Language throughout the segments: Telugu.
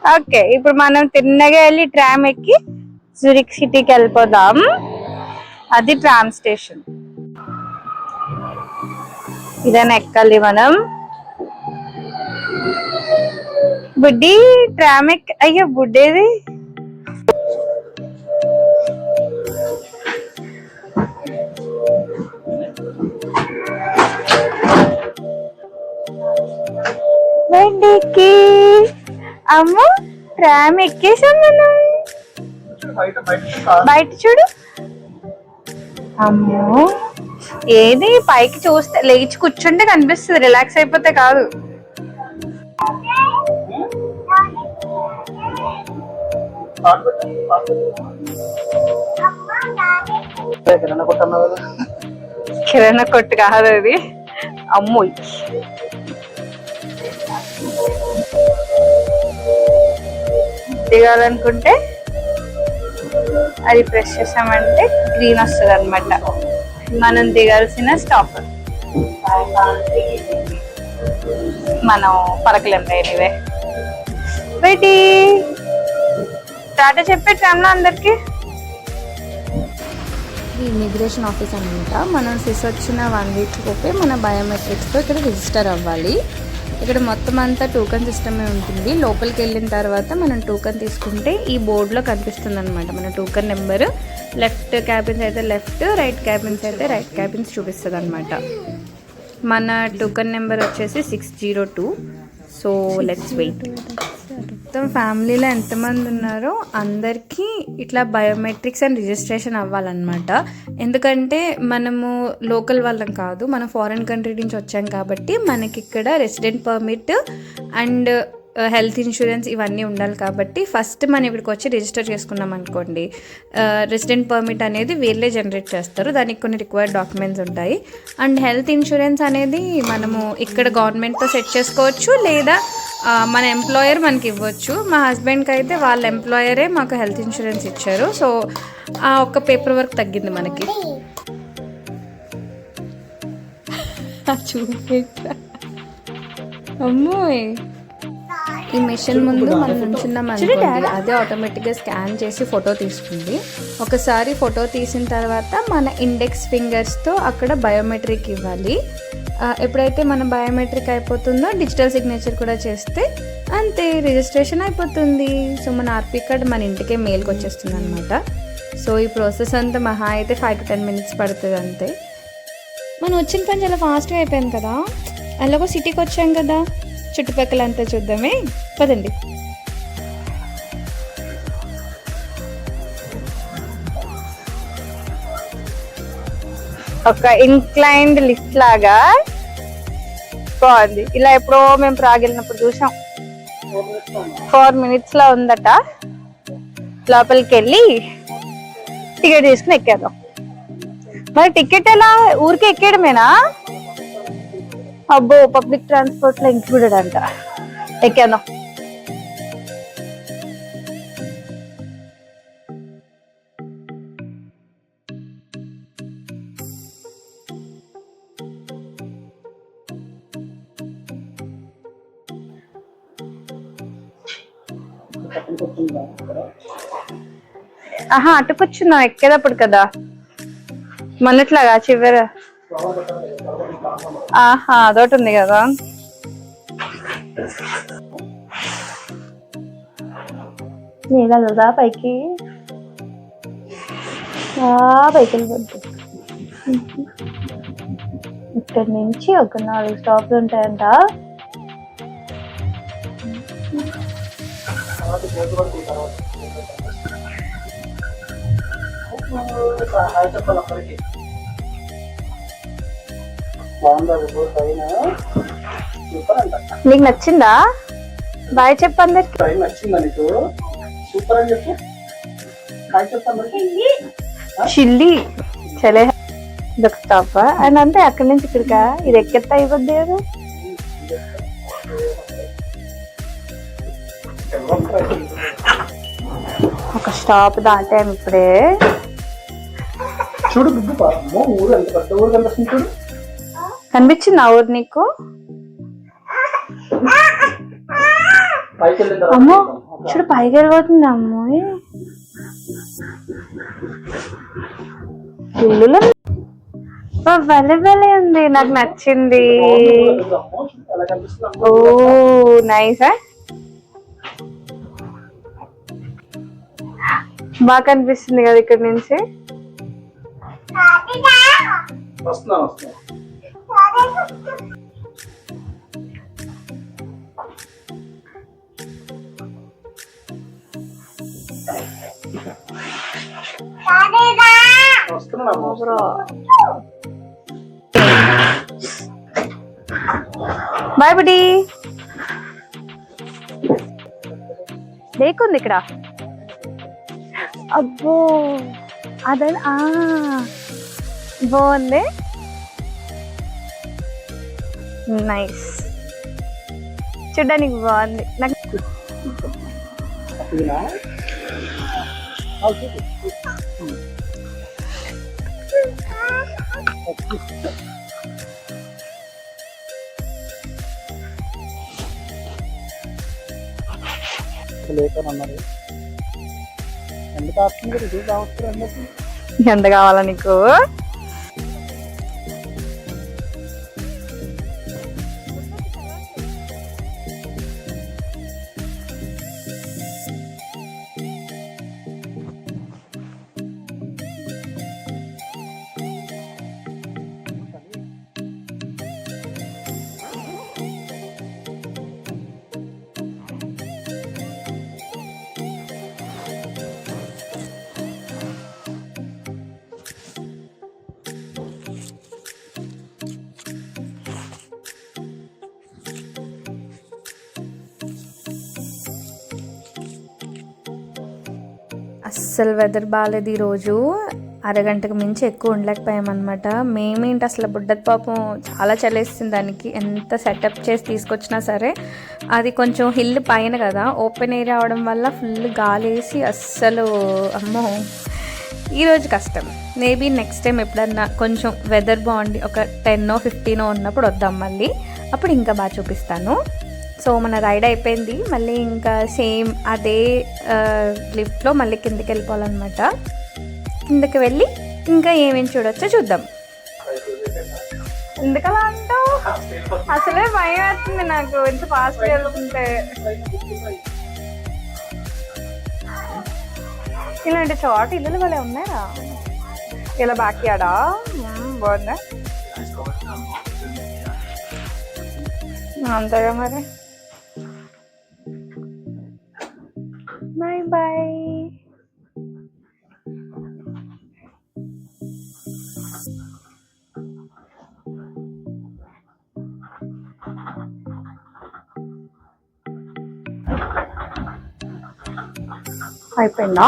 ఓకే, ఇప్పుడు మనం తిన్నగా వెళ్ళి ట్రామ్ ఎక్కి జూరిక్ సిటీకి వెళ్ళిపోదాం. అది ట్రామ్ స్టేషన్. ఇదైనా ఎక్కాలి మనం. బుడ్డి ట్రామ్ ఎక్. అయ్యో బుడ్డేది. బుడ్డికి అమ్మ ట్రామ్ ఎక్కేసాం మనం. బయట చూడు. అమ్మో, ఏది పైకి చూస్తే లేచి కూర్చుంటే కనిపిస్తుంది, రిలాక్స్ అయిపోతే కాదు. కిరాణా కొట్టు కాదు అది. అమ్మో, దిగాలనుకుంటే అది ప్రెస్ చేసామంటే గ్రీన్ వస్తుంది అనమాట. మనం దిగాల్సిన స్టాప్. మనం పరకలేం ఎనీవే. బయటి టాటా చెప్పే ట్రామ్లో అందరికి. ఇమిగ్రేషన్ ఆఫీస్ అనమాట. మనం సిస్ వచ్చిన 1 వీక్ లోపే మన బయోమెట్రిక్స్తో ఇక్కడ రిజిస్టర్ అవ్వాలి. ఇక్కడ మొత్తం అంతా టోకన్ సిస్టమే ఉంటుంది. లోపలికి వెళ్ళిన తర్వాత మనం టోకన్ తీసుకుంటే ఈ బోర్డులో కనిపిస్తుంది అనమాట మన టోకన్ నెంబర్. లెఫ్ట్ క్యాబిన్స్ అయితే లెఫ్ట్, రైట్ క్యాబిన్స్ అయితే రైట్ క్యాబిన్స్ చూపిస్తుంది అనమాట. మన టోకన్ నెంబర్ వచ్చేసి 602. So let's wait. మొత్తం ఫ్యామిలీలో ఎంతమంది ఉన్నారో అందరికీ ఇట్లా బయోమెట్రిక్స్ అండ్ రిజిస్ట్రేషన్ అవ్వాలన్నమాట. ఎందుకంటే మనము లోకల్ వాళ్ళం కాదు, మనం ఫారిన్ కంట్రీ నుంచి వచ్చాం కాబట్టి మనకి ఇక్కడ resident permit and health insurance ఇవన్నీ ఉండాలి. కాబట్టి ఫస్ట్ మనం ఇక్కడికి వచ్చి రిజిస్టర్ చేసుకున్నాం అనుకోండి, రెసిడెంట్ పర్మిట్ అనేది వీళ్ళే జనరేట్ చేస్తారు. దానికి కొన్ని రిక్వైర్డ్ డాక్యుమెంట్స్ ఉంటాయి. అండ్ హెల్త్ ఇన్సూరెన్స్ అనేది మనము ఇక్కడ గవర్నమెంట్తో సెట్ చేసుకోవచ్చు, లేదా మన ఎంప్లాయర్ మనకి ఇవ్వచ్చు. మా హస్బెండ్కి అయితే వాళ్ళ ఎంప్లాయరే మాకు హెల్త్ ఇన్సూరెన్స్ ఇచ్చారు. సో ఆ ఒక్క పేపర్ వర్క్ తగ్గింది మనకి. అమ్మోయ్, ఈ మెషిన్ ముందు మనం నుంచున్నాం అనుకోండి, అదే ఆటోమేటిక్గా స్కాన్ చేసి ఫోటో తీసుకుంది. ఒకసారి ఫోటో తీసిన తర్వాత మన ఇండెక్స్ ఫింగర్స్తో అక్కడ బయోమెట్రిక్ ఇవ్వాలి. ఎప్పుడైతే మన బయోమెట్రిక్ అయిపోతుందో డిజిటల్ సిగ్నేచర్ కూడా చేస్తే అంతే, రిజిస్ట్రేషన్ అయిపోతుంది. సో మన ఆర్పీ కార్డ్ మన ఇంటికే మెయిల్కి వచ్చేస్తుంది అనమాట. సో ఈ ప్రాసెస్ అంతా మహా అయితే 5 to 10 minutes పడుతుంది అంతే. మనం వచ్చిన పని చాలా ఫాస్ట్గా అయిపోయింది కదా. అలాగో సిటీకి వచ్చాం కదా, చుట్టుపక్కల అంతా చూద్దామే, పదండి. ఒక ఇన్క్లైన్డ్ లిఫ్ట్ లాగా బాగుంది. ఇలా ఎప్పుడో మేము ప్రాగ్ వెళ్ళినప్పుడు చూసాం. 4 minutes లో ఉందట. లోపలికి వెళ్ళి టికెట్ తీసుకుని ఎక్కేద్దాం. మరి టికెట్ ఎలా ఊరికే ఎక్కేయడమేనా? అబ్బో, పబ్లిక్ ట్రాన్స్పోర్ట్ లో ఇంక్లూడెడ్ అంట. ఎక్కేద్దాం. ఆహా, అటు కూర్చున్నాం ఎక్కేటప్పుడు కదా, మొన్నట్లాగా చివర. ఆహా, అదొకటి ఉంది కదా. నేనదా పైకి పైకి వెళ్ళిపోద్దు. ఇక్కడ నుంచి ఒక 4 స్టాప్లు ఉంటాయంట. నీకు నచ్చిందా? బాయ్ చెప్పు అందరికి. చిల్లి చలే ఇదొక స్టాప్ అండ్ అంతే. అక్కడి నుంచి ఇక్కడికా ఇది ఎక్కెత్తా అయిపోద్ది కదా. ఒక స్టాప్ దాటాము ఇప్పుడే. చూడు ఊరు ఎంత పెద్ద ఊరు కనిపిస్తుంది చూడు. కనిపించింది ఆ ఊరు నీకు? అమ్మో, చూడు పైకి వెళ్ళిపోతుంది అమ్మో. ఇల్లులో భలే భలే ఉంది, నాకు నచ్చింది. ఎలా కనిపిస్తుంది ఓ నైస్. బాగా కనిపిస్తుంది కదా ఇక్కడ నుంచి. వస్తున్నాను. బాయ్ బుడి. లేకుంది ఇక్కడ. అబ్బో అదే బాగుంది, నైస్, చూడ్డానికి బాగుంది. నాకు లేకన్నారు ఎందుకు ఆస్తుంది ఇది కావచ్చు అందరికి. ఎంత కావాలా నీకు? అస్సలు వెదర్ బాగాలేదు ఈరోజు, అరగంటకు మించి ఎక్కువ ఉండలేకపోయామన్నమాట. మేమేంటి అసలు బుడ్డది పాపం చాలా చలేస్తుంది దానికి, ఎంత సెటప్ చేసి తీసుకొచ్చినా సరే అది కొంచెం హిల్ పైన కదా, ఓపెన్ ఏరియా అవడం వల్ల ఫుల్ గాలి వేసి అస్సలు అమ్మో ఈరోజు కష్టం. మేబీ నెక్స్ట్ టైం ఎప్పుడన్నా కొంచెం వెదర్ బాగుండి ఒక 10-15 ఉన్నప్పుడు వద్దాం మళ్ళీ, అప్పుడు ఇంకా బాగా చూపిస్తాను. సో మన రైడ్ అయిపోయింది, మళ్ళీ ఇంకా సేమ్ అదే లిఫ్ట్లో మళ్ళీ కిందకి వెళ్ళిపోవాలన్నమాట. కిందకి వెళ్ళి ఇంకా ఏమేమి చూడొచ్చో చూద్దాం. ఎందుకలా అంటావు? అసలే భయం వేస్తుంది నాకు ఎంత ఫాస్ట్ వెళ్తుంటే. ఇలాంటి చోట ఇల్లులు భలే ఉన్నాయా. ఇలా బ్యాక్ యార్డా బాగుందా? అంతేగా మరి. Bye bye. అయిపోయిందా?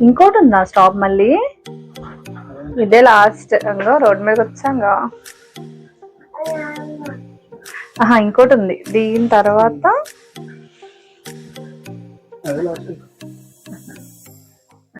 ఇంకోటి ఉందా స్టాప్ మళ్ళీ? ఇదే లాస్ట్ ఇంకో రోడ్ మీద వచ్చాంగా. ఇంకోటి ఉంది దీని తర్వాత. అదే లాస్ట్.